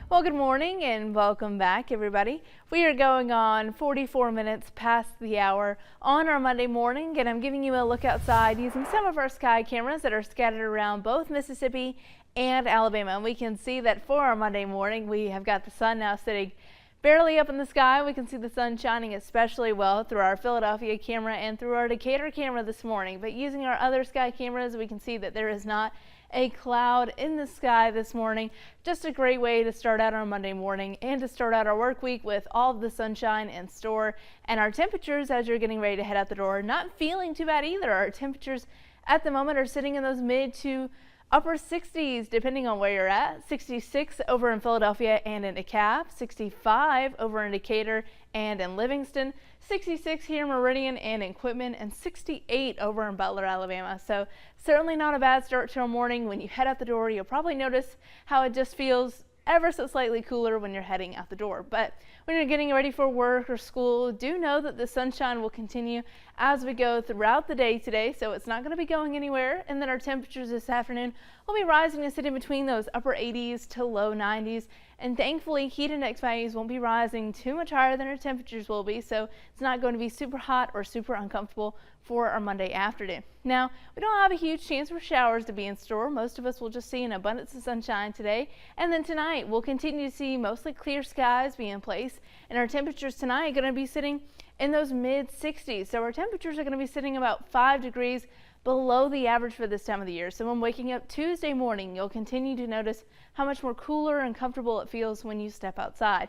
Well, good morning and welcome back, everybody. We are going on 44 minutes past the hour on our Monday morning, and I'm giving you a look outside using some of our sky cameras that are scattered around both Mississippi and Alabama. And we can see that for our Monday morning, we have got the sun now sitting barely up in the sky. We can see the sun shining especially well through our Philadelphia camera and through our Decatur camera this morning. But using our other sky cameras, we can see that there is not a cloud in the sky this morning. Just a great way to start out our Monday morning and to start out our work week with all of the sunshine in store. And our temperatures as you're getting ready to head out the door, not feeling too bad either. Our temperatures at the moment are sitting in those mid to upper 60s depending on where you're at. 66 over in Philadelphia and in DeKalb, 65 over in Decatur and in Livingston, 66 here in Meridian and in Quitman, and 68 over in Butler, Alabama. So certainly not a bad start to our morning. When you head out the door, you'll probably notice how it just feels ever so slightly cooler when you're heading out the door. But when you're getting ready for work or school, do know that the sunshine will continue as we go throughout the day today, so it's not going to be going anywhere. And then our temperatures this afternoon will be rising to sit in between those upper 80s to low 90s. And thankfully, heat index values won't be rising too much higher than our temperatures will be, so it's not going to be super hot or super uncomfortable for our Monday afternoon. Now, we don't have a huge chance for showers to be in store. Most of us will just see an abundance of sunshine today. And then tonight, we'll continue to see mostly clear skies be in place. And our temperatures tonight are going to be sitting in those mid 60s. So our temperatures are going to be sitting about 5 degrees below the average for this time of the year. So when waking up Tuesday morning, you'll continue to notice how much more cooler and comfortable it feels when you step outside.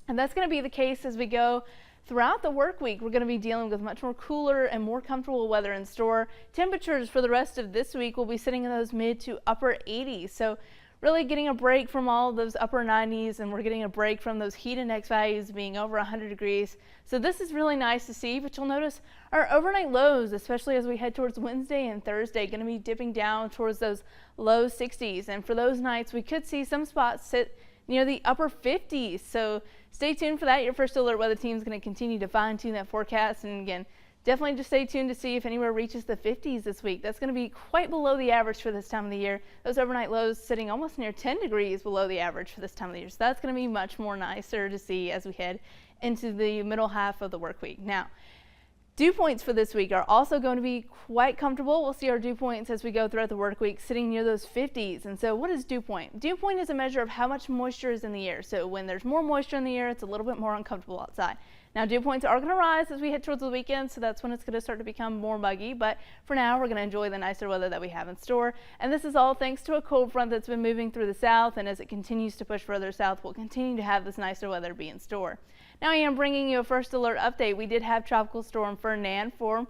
And that's going to be the case as we go throughout the work week. We're going to be dealing with much more cooler and more comfortable weather in store. Temperatures for the rest of this week will be sitting in those mid to upper 80s. So really getting a break from all of those upper 90s, and we're getting a break from those heat index values being over 100 degrees. So this is really nice to see, but you'll notice our overnight lows, especially as we head towards Wednesday and Thursday, going to be dipping down towards those low 60s. And for those nights, we could see some spots sit near the upper 50s. So stay tuned for that. Your First Alert Weather Team is going to continue to fine tune that forecast. And again, definitely just stay tuned to see if anywhere reaches the 50s this week. That's going to be quite below the average for this time of the year. Those overnight lows sitting almost near 10 degrees below the average for this time of the year. So that's going to be much more nicer to see as we head into the middle half of the work week. Now, dew points for this week are also going to be quite comfortable. We'll see our dew points as we go throughout the work week sitting near those 50s. And so what is dew point? Dew point is a measure of how much moisture is in the air. So when there's more moisture in the air, it's a little bit more uncomfortable outside. Now, dew points are going to rise as we head towards the weekend, so that's when it's going to start to become more muggy. But for now, we're going to enjoy the nicer weather that we have in store. And this is all thanks to a cold front that's been moving through the south. And as it continues to push further south, we'll continue to have this nicer weather be in store. Now, I am bringing you a first alert update. We did have Tropical Storm Ferdinand form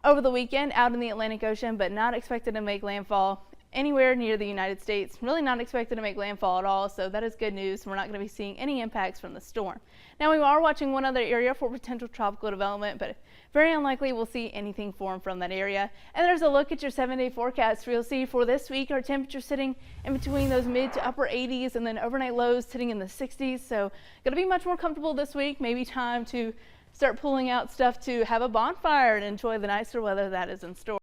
over the weekend out in the Atlantic Ocean, but not expected to make landfall anywhere near the United States. Really not expected to make landfall at all, so that is good news. We're not going to be seeing any impacts from the storm. Now, we are watching one other area for potential tropical development, but very unlikely we'll see anything form from that area. And there's a look at your 7-day forecast. You'll see for this week our temperature sitting in between those mid to upper 80s, and then overnight lows sitting in the 60s. So going to be much more comfortable this week. Maybe time to start pulling out stuff to have a bonfire and enjoy the nicer weather that is in store.